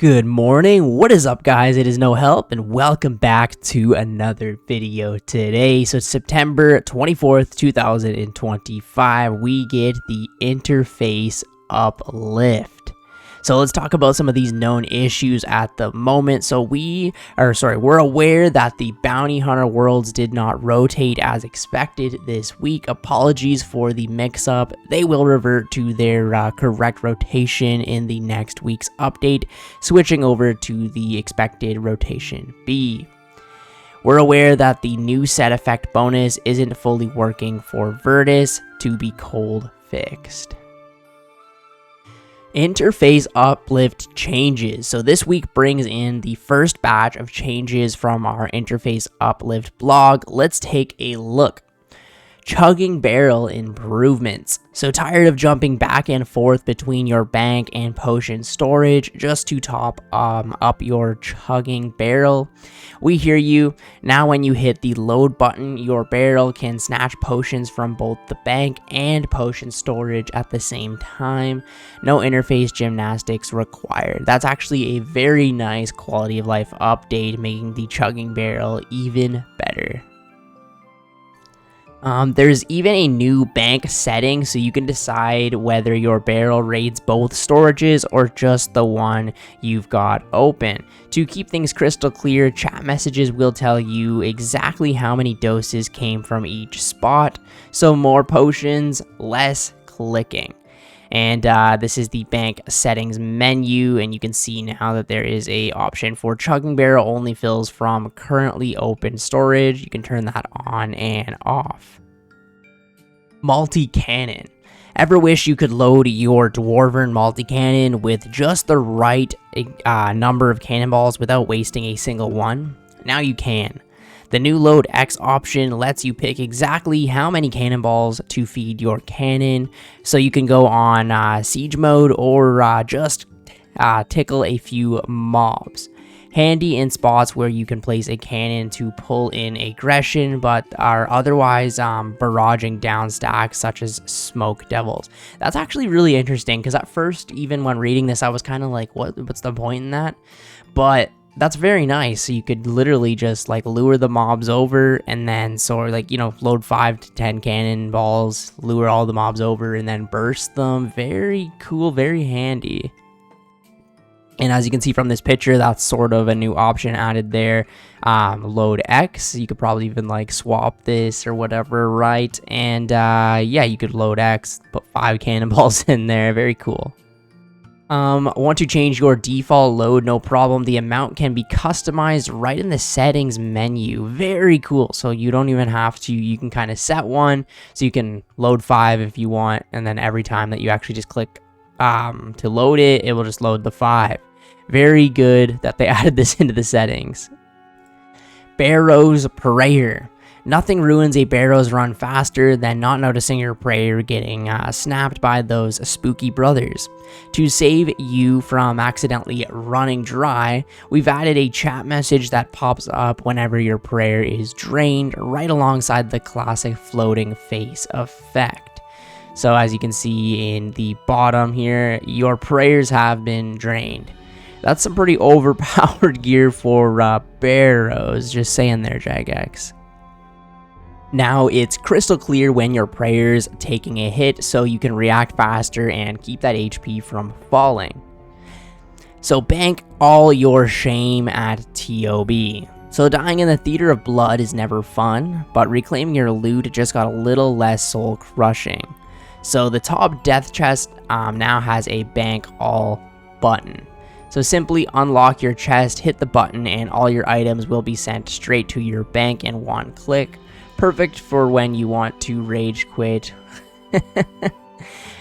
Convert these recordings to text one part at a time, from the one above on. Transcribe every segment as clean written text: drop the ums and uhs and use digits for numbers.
Good morning, what is up guys? It is No Help and welcome back to another video today. So it's September 24th, 2025. We get the interface uplift. So let's talk about some of these known issues at the moment. So we're aware that the Bounty Hunter worlds did not rotate as expected this week. Apologies for the mix-up. They will revert to their correct rotation in the next week's update, switching over to the expected rotation B. We're aware that the new set effect bonus isn't fully working for Virtus, to be cold fixed. Interface uplift changes. So this week brings in the first batch of changes from our interface uplift blog. Let's take a look. Chugging barrel improvements. So tired of jumping back and forth between your bank and potion storage just to top up your chugging barrel? We hear you. Now when you hit the load button, your barrel can snatch potions from both the bank and potion storage at the same time. No interface gymnastics required. That's actually a very nice quality of life update, making the chugging barrel even better. There's even a new bank setting, so you can decide whether your barrel raids both storages or just the one you've got open. To keep things crystal clear, chat messages will tell you exactly how many doses came from each spot, so more potions, less clicking. And this is the bank settings menu, and you can see now that there is a option for chugging barrel only fills from currently open storage. You can turn that on and off. Multi-cannon. Ever wish you could load your Dwarven multi-cannon with just the right number of cannonballs without wasting a single one? Now you can. The new Load X option lets you pick exactly how many cannonballs to feed your cannon, so you can go on siege mode or just tickle a few mobs. Handy in spots where you can place a cannon to pull in aggression, but are otherwise barraging down stacks such as smoke devils. That's actually really interesting, because at first, even when reading this, I was kind of like, what's the point in that? But that's very nice. So you could literally just like lure the mobs over and then load 5 to 10 cannonballs, lure all the mobs over and then burst them. Very cool, very handy. And as you can see from this picture, that's sort of a new option added there. Load X, you could probably even like swap this or whatever, right? And yeah, you could load X, put 5 cannonballs in there. Very cool. Want to change your default load? No problem. The amount can be customized right in the settings menu. Very cool. So you don't even have to, you can kind of set one, so you can load 5 if you want, and then every time that you actually just click to load it, it will just load the 5. Very good that they added this into the settings. Barrows prayer. Nothing ruins a Barrows run faster than not noticing your prayer getting snapped by those spooky brothers. To save you from accidentally running dry, we've added a chat message that pops up whenever your prayer is drained, right alongside the classic floating face effect. So as you can see in the bottom here, your prayers have been drained. That's some pretty overpowered gear for Barrows, just saying there, Jagex. Now it's crystal clear when your prayer's taking a hit, so you can react faster and keep that HP from falling. So bank all your shame at TOB. So dying in the Theater of Blood is never fun, but reclaiming your loot just got a little less soul crushing. So the top death chest now has a bank all button. So simply unlock your chest, hit the button, and all your items will be sent straight to your bank in one click. Perfect for when you want to rage quit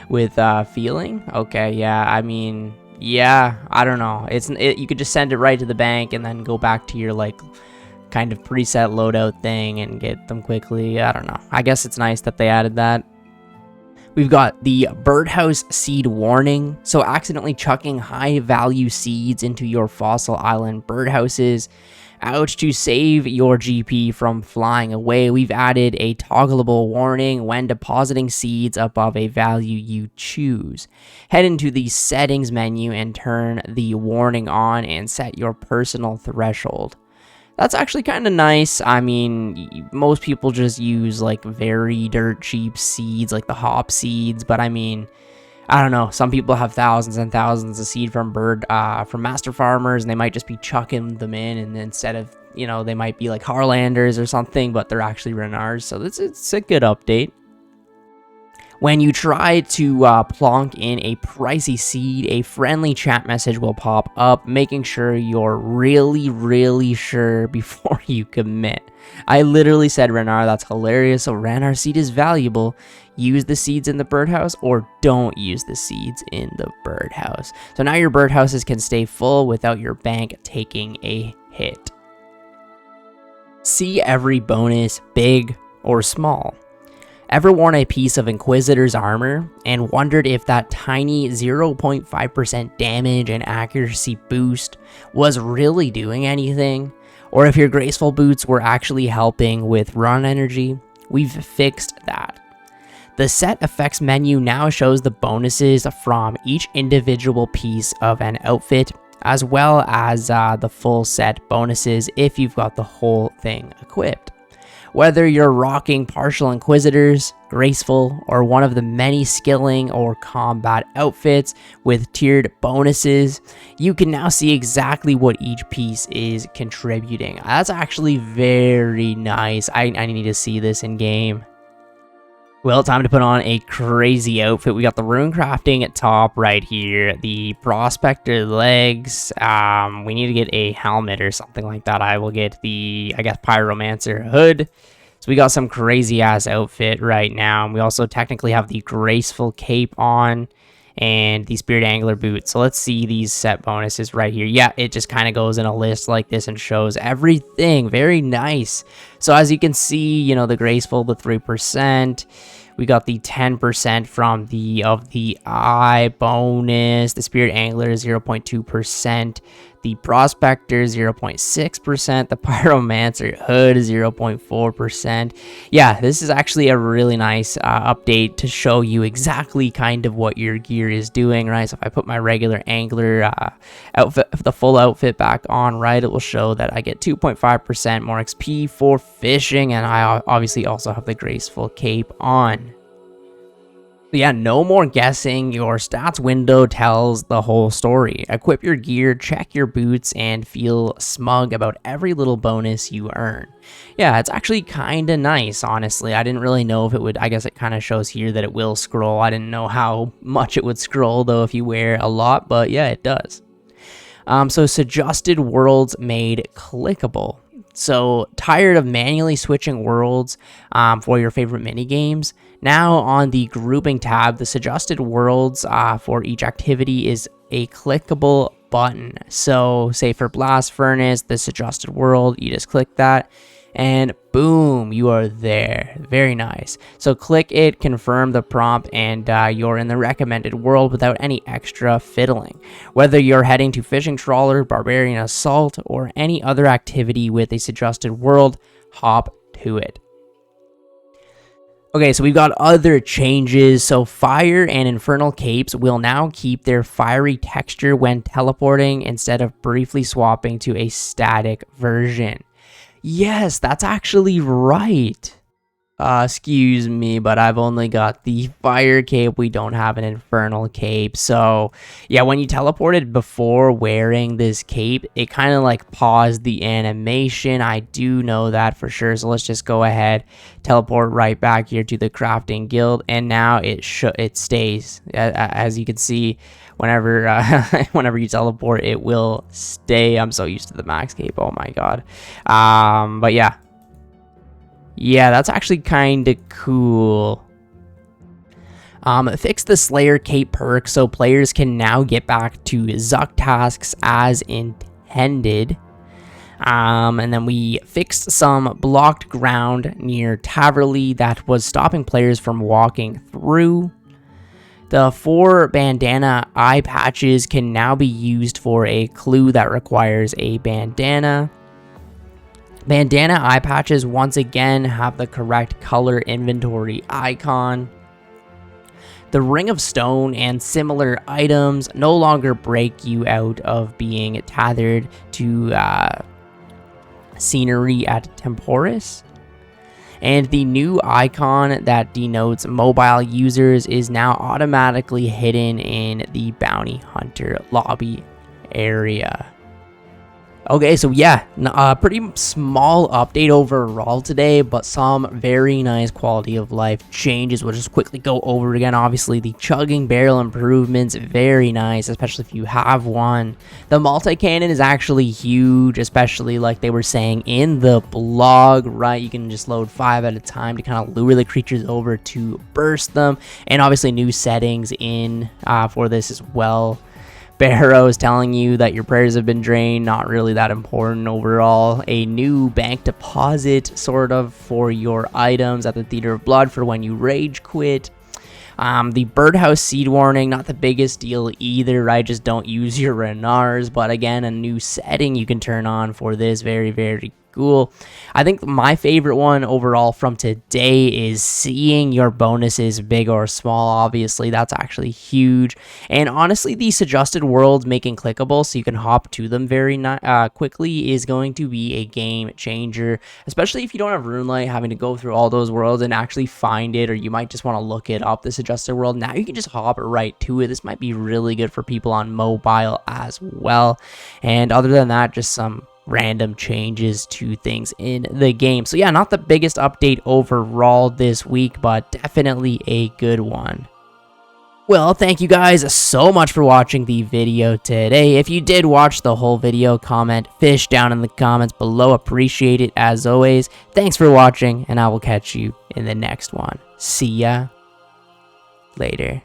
with feeling. Okay, yeah, I mean, yeah, I don't know. You could just send it right to the bank and then go back to your like kind of preset loadout thing and get them quickly. I don't know. I guess it's nice that they added that. We've got the Birdhouse seed warning. So accidentally chucking high value seeds into your fossil island birdhouses Ouch, to save your GP from flying away, we've added a toggleable warning when depositing seeds above a value you choose. Head into the settings menu and turn the warning on and set your personal threshold. That's actually kind of nice. I mean, most people just use like very dirt cheap seeds, like the hop seeds, but I mean, I don't know. Some people have thousands and thousands of seed from from master farmers, and they might just be chucking them in, and instead of, you know, they might be like Harlanders or something, but they're actually Renars. So it's a good update. When you try to plonk in a pricey seed, a friendly chat message will pop up, making sure you're really sure before you commit. I literally said Renar, that's hilarious. So Renar seed is valuable. Use the seeds in the birdhouse or don't use the seeds in the birdhouse. So now your birdhouses can stay full without your bank taking a hit. See every bonus, big or small. Ever worn a piece of Inquisitor's armor and wondered if that tiny 0.5% damage and accuracy boost was really doing anything? Or if your graceful boots were actually helping with run energy? We've fixed that. The set effects menu now shows the bonuses from each individual piece of an outfit, as well as the full set bonuses if you've got the whole thing equipped. Whether you're rocking partial Inquisitors, graceful, or one of the many skilling or combat outfits with tiered bonuses, you can now see exactly what each piece is contributing. That's actually very nice. I need to see this in game. Well, time to put on a crazy outfit. We got the rune crafting at top right here, the prospector legs. We need to get a helmet or something like that. I will get the, I guess, pyromancer hood. So we got some crazy ass outfit right now. We also technically have the graceful cape on and the spirit angler boots. So let's see these set bonuses right here. Yeah, it just kind of goes in a list like this and shows everything. Very nice. So as you can see, you know, the graceful, the 3%. We got the 10% from the of the eye bonus, the spirit angler 0.2%, the prospector 0.6%, the pyromancer hood 0.4%. Yeah, this is actually a really nice update to show you exactly kind of what your gear is doing, right? So if I put my regular angler outfit, the full outfit back on, right, it will show that I get 2.5% more XP for fishing, and I obviously also have the graceful cape on. Yeah, no more guessing. Your stats window tells the whole story. Equip your gear, check your boots, and feel smug about every little bonus you earn. Yeah, it's actually kind of nice, honestly. I didn't really know if it would. I guess it kind of shows here that it will scroll. I didn't know how much it would scroll, though, if you wear a lot, but yeah, it does. So suggested worlds made clickable. So tired of manually switching worlds for your favorite mini games? Now on the grouping tab, the suggested worlds for each activity is a clickable button. So say for Blast Furnace, the suggested world, you just click that and boom, you are there. Very nice. So click it, confirm the prompt, and you're in the recommended world without any extra fiddling. Whether you're heading to fishing trawler, barbarian assault, or any other activity with a suggested world, hop to it. Okay, so we've got other changes. So fire and infernal capes will now keep their fiery texture when teleporting instead of briefly swapping to a static version. Yes, that's actually right. Excuse me, but I've only got the fire cape. We don't have an infernal cape. So yeah, when you teleported before wearing this cape, it kind of like paused the animation. I do know that for sure. So let's just go ahead, teleport right back here to the crafting guild, and now it stays. As you can see, whenever whenever you teleport, it will stay. I'm so used to the max cape. Oh my god. But yeah. Yeah, that's actually kind of cool. Fix the Slayer Cape perk so players can now get back to Zuck tasks as intended. And then we fixed some blocked ground near Taverley that was stopping players from walking through. The 4 bandana eye patches can now be used for a clue that requires a bandana. Bandana eye patches once again have the correct color inventory icon. The Ring of Stone and similar items no longer break you out of being tethered to scenery at Temporis. And the new icon that denotes mobile users is now automatically hidden in the Bounty Hunter lobby area. Okay, so yeah, a pretty small update overall today, but some very nice quality of life changes. We'll just quickly go over it again. Obviously, the chugging barrel improvements, very nice, especially if you have one. The multi-cannon is actually huge, especially like they were saying in the blog, right? You can just load 5 at a time to kind of lure the creatures over to burst them. And obviously new settings in for this as well. Barrows telling you that your prayers have been drained, not really that important overall. A new bank deposit sort of for your items at the Theater of Blood for when you rage quit. The Birdhouse seed warning, not the biggest deal either, right? Just don't use your Renars, but again, a new setting you can turn on for this, very, very cool. I think my favorite one overall from today is seeing your bonuses big or small. Obviously, that's actually huge. And honestly, these adjusted worlds making clickable so you can hop to them very quickly is going to be a game changer, especially if you don't have Runelite, having to go through all those worlds and actually find it, or you might just want to look it up, this adjusted world. Now you can just hop right to it. This might be really good for people on mobile as well. And other than that, just some random changes to things in the game. So yeah, not the biggest update overall this week, but definitely a good one. Well, thank you guys so much for watching the video today. If you did watch the whole video, comment fish down in the comments below. Appreciate it as always. Thanks for watching, and I will catch you in the next one. See ya later.